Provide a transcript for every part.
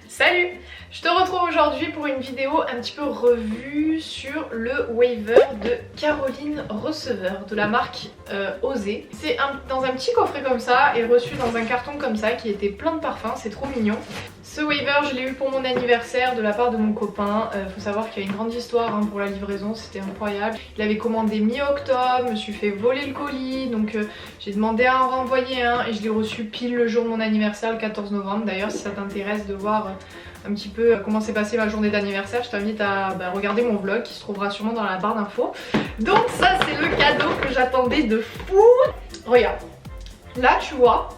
Salut! Je te retrouve aujourd'hui pour une vidéo un petit peu revue sur le Waver de Caroline Receveur de la marque Osé. C'est dans un petit coffret comme ça et reçu dans un carton comme ça qui était plein de parfums, c'est trop mignon. Ce Waver je l'ai eu pour mon anniversaire de la part de mon copain. Faut savoir qu'il y a une grande histoire pour la livraison, c'était incroyable. Il avait commandé mi-octobre, je me suis fait voler le colis, donc j'ai demandé à en renvoyer un et je l'ai reçu pile le jour de mon anniversaire, le 14 novembre. D'ailleurs si ça t'intéresse de voir un petit peu comment s'est passée ma journée d'anniversaire, je t'invite à regarder mon vlog qui se trouvera sûrement dans la barre d'infos. Donc ça c'est le cadeau que j'attendais de fou. Regarde, là tu vois,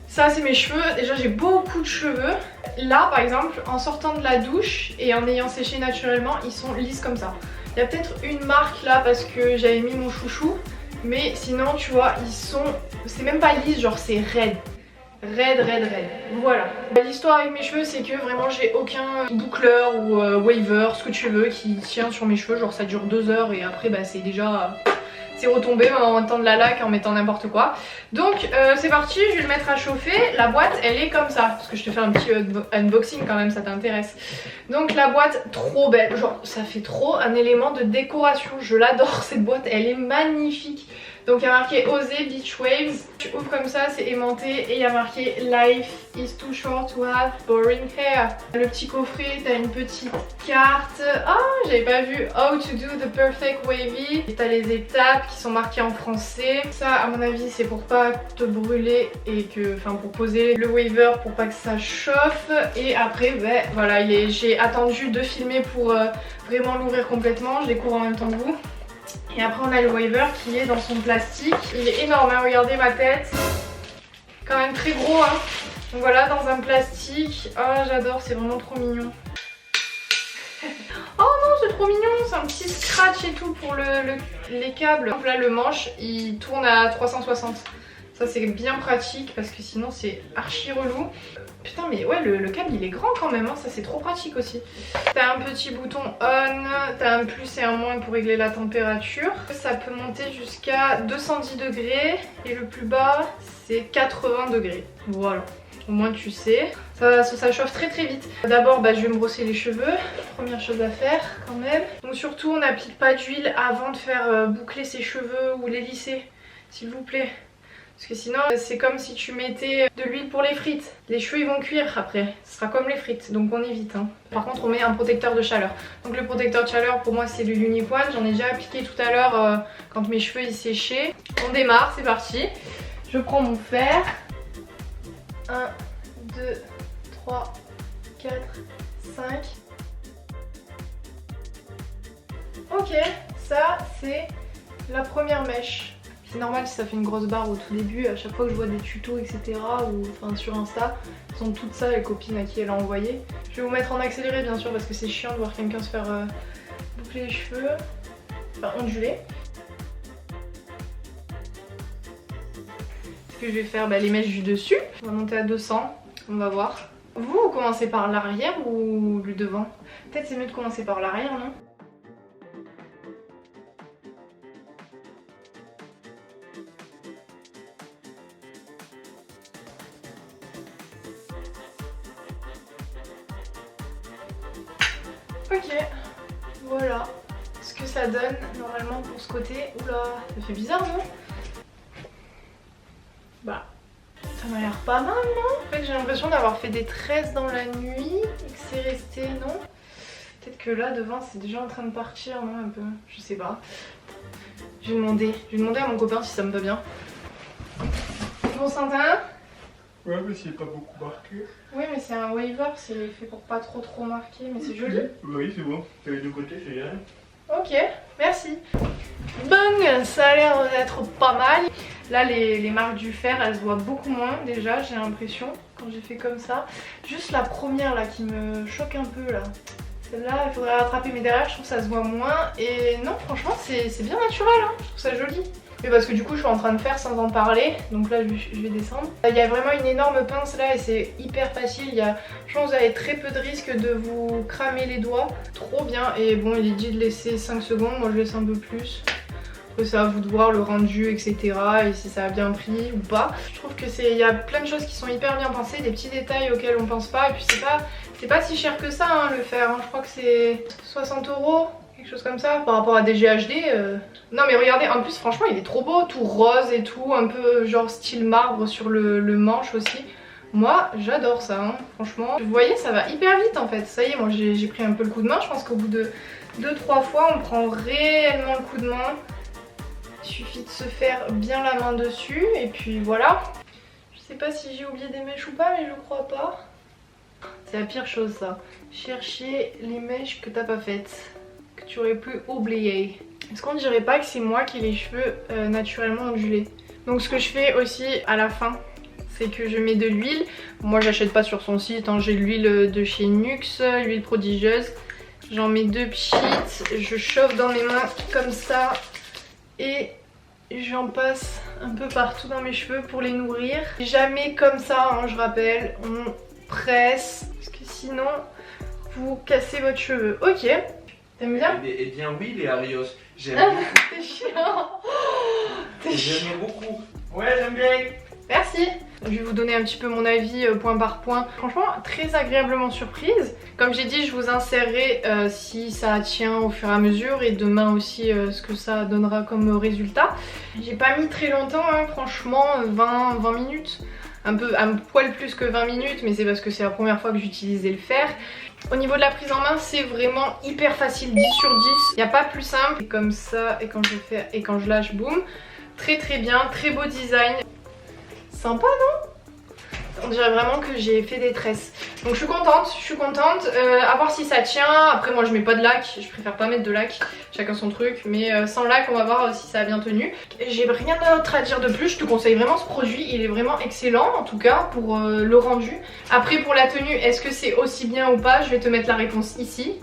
ça c'est mes cheveux. Déjà j'ai beaucoup de cheveux. Là par exemple en sortant de la douche et en ayant séché naturellement, ils sont lisses comme ça. Il y a peut-être une marque là parce que j'avais mis mon chouchou, mais sinon tu vois ils sont, c'est même pas lisse, genre c'est raide. Raide. Voilà. L'histoire avec mes cheveux c'est que vraiment j'ai aucun boucleur ou waver, ce que tu veux, qui tient sur mes cheveux. Genre ça dure 2 heures et après c'est déjà... c'est retombé en mettant de la laque, en mettant n'importe quoi. Donc c'est parti, je vais le mettre à chauffer. La boîte elle est comme ça, parce que je te fais un petit unboxing quand même, ça t'intéresse. Donc la boîte trop belle, genre ça fait trop un élément de décoration. Je l'adore cette boîte, elle est magnifique. Donc il y a marqué Osé Beach Waves. Tu ouvres comme ça, c'est aimanté et il y a marqué Life is too short to have boring hair. Le petit coffret, t'as une petite carte. Ah, j'avais pas vu How to do the perfect wavy. Et t'as les étapes qui sont marquées en français. Ça, à mon avis, c'est pour pas te brûler et que, enfin, pour poser le waver pour pas que ça chauffe. Et après, voilà, j'ai attendu de filmer pour vraiment l'ouvrir complètement. Je découvre en même temps que vous. Et après on a le waver qui est dans son plastique. Il est énorme, hein, regardez ma tête. Quand même très gros, hein. Donc voilà, dans un plastique. Oh j'adore, c'est vraiment trop mignon. Oh non, c'est trop mignon, c'est un petit scratch et tout pour les câbles. Donc là le manche, il tourne à 360. Ça c'est bien pratique parce que sinon c'est archi relou. Putain mais ouais le câble il est grand quand même, hein. Ça c'est trop pratique aussi. T'as un petit bouton on, t'as un plus et un moins pour régler la température. Ça peut monter jusqu'à 210 degrés et le plus bas c'est 80 degrés. Voilà, au moins tu sais. Ça chauffe très vite. D'abord je vais me brosser les cheveux, première chose à faire quand même. Donc surtout on n'applique pas d'huile avant de faire boucler ses cheveux ou les lisser, s'il vous plaît. Parce que sinon c'est comme si tu mettais de l'huile pour les frites. Les cheveux ils vont cuire après, ce sera comme les frites, donc on évite. Hein. Par contre on met un protecteur de chaleur. Donc le protecteur de chaleur pour moi c'est de l'Unipoil. J'en ai déjà appliqué tout à l'heure quand mes cheveux ils séchaient. On démarre, c'est parti. Je prends mon fer. 1, 2, 3, 4, 5. Ok, ça c'est la première mèche. C'est normal si ça fait une grosse barre au tout début, à chaque fois que je vois des tutos etc. ou enfin sur Insta, elles sont toutes ça les copines à qui elle a envoyé. Je vais vous mettre en accéléré bien sûr parce que c'est chiant de voir quelqu'un se faire boucler les cheveux, enfin onduler. Ce que je vais faire, les mèches du dessus, on va monter à 200, on va voir. Vous commencez par l'arrière ou le devant? Peut-être c'est mieux de commencer par l'arrière, non? Ok, voilà ce que ça donne normalement pour ce côté. Oula, ça fait bizarre non? Ça m'a l'air pas mal non? En fait j'ai l'impression d'avoir fait des tresses dans la nuit et que c'est resté, non? Peut-être que là devant c'est déjà en train de partir, non un peu? Je sais pas. Je vais demander à mon copain si ça me va bien. Constantin? Ouais mais c'est pas beaucoup marqué. Oui mais c'est un waver, c'est fait pour pas trop marquer, mais c'est joli. Oui c'est bon, t'as les deux côtés c'est bien. Ok, merci. Bang, ça a l'air d'être pas mal. Là les marques du fer elles se voient beaucoup moins déjà, j'ai l'impression, quand j'ai fait comme ça. Juste la première là qui me choque un peu là. Celle-là il faudrait rattraper, mais derrière je trouve que ça se voit moins. Et non franchement c'est bien naturel, hein. Je trouve ça joli. Mais parce que du coup je suis en train de faire sans en parler, donc là je vais descendre. Il y a vraiment une énorme pince là et c'est hyper facile. Je pense que vous avez très peu de risque de vous cramer les doigts. Trop bien. Et bon il est dit de laisser 5 secondes, moi je laisse un peu plus. C'est à vous de voir le rendu, etc. et si ça a bien pris ou pas. Je trouve que il y a plein de choses qui sont hyper bien pensées, des petits détails auxquels on pense pas. Et puis c'est pas si cher que ça hein, le fer. Hein. Je crois que c'est 60 €, quelque chose comme ça, par rapport à des GHD. Non mais regardez, en plus franchement il est trop beau, tout rose et tout, un peu genre style marbre sur le manche aussi. Moi j'adore ça, hein, franchement. Vous voyez, ça va hyper vite en fait. Ça y est, moi j'ai pris un peu le coup de main. Je pense qu'au bout de 2-3 fois on prend réellement le coup de main. Il suffit de se faire bien la main dessus et puis voilà. Je sais pas si j'ai oublié des mèches ou pas, mais je crois pas. C'est la pire chose ça. Chercher les mèches que t'as pas faites, que tu aurais pu oublier. Est-ce qu'on dirait pas que c'est moi qui ai les cheveux naturellement ondulés? Donc ce que je fais aussi à la fin, c'est que je mets de l'huile. Moi j'achète pas sur son site, hein. J'ai l'huile de chez Nuxe, l'huile prodigieuse. J'en mets 2 pchites, je chauffe dans mes mains comme ça. Et j'en passe un peu partout dans mes cheveux pour les nourrir. Jamais comme ça, hein, je rappelle, on presse, parce que sinon vous cassez votre cheveu. Ok, t'aimes bien? Eh bien oui les Arios, j'aime T'es chiant. T'es chiant. j'aime beaucoup. Ouais j'aime bien. Merci. Je vais vous donner un petit peu mon avis point par point. Franchement, très agréablement surprise. Comme j'ai dit, je vous insérerai si ça tient au fur et à mesure et demain aussi ce que ça donnera comme résultat. J'ai pas mis très longtemps, hein, franchement, 20 minutes. Un poil plus que 20 minutes, mais c'est parce que c'est la première fois que j'utilisais le fer. Au niveau de la prise en main, c'est vraiment hyper facile, 10 sur 10. Il n'y a pas plus simple. Et comme ça, et quand je fais et quand je lâche, boum. Très très bien, très beau design. Sympa non? On dirait vraiment que j'ai fait des tresses. Donc je suis contente. À voir si ça tient. Après moi je mets pas de lac, je préfère pas mettre de lac. Chacun son truc. Mais sans lac on va voir si ça a bien tenu. J'ai rien d'autre à dire de plus. Je te conseille vraiment ce produit. Il est vraiment excellent en tout cas pour le rendu. Après pour la tenue, est-ce que c'est aussi bien ou pas? Je vais te mettre la réponse ici.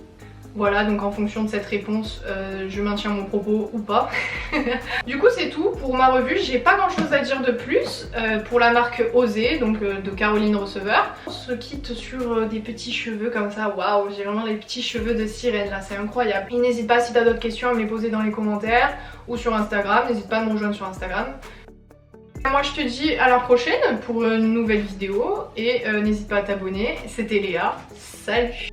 Voilà, donc en fonction de cette réponse, je maintiens mon propos ou pas. Du coup, c'est tout pour ma revue. J'ai pas grand chose à dire de plus pour la marque Osé, donc de Caroline Receveur. On se quitte sur des petits cheveux comme ça. Waouh, j'ai vraiment les petits cheveux de sirène là, c'est incroyable. Et n'hésite pas si t'as d'autres questions à me les poser dans les commentaires ou sur Instagram. N'hésite pas à me rejoindre sur Instagram. Moi je te dis à la prochaine pour une nouvelle vidéo et n'hésite pas à t'abonner. C'était Léa, salut!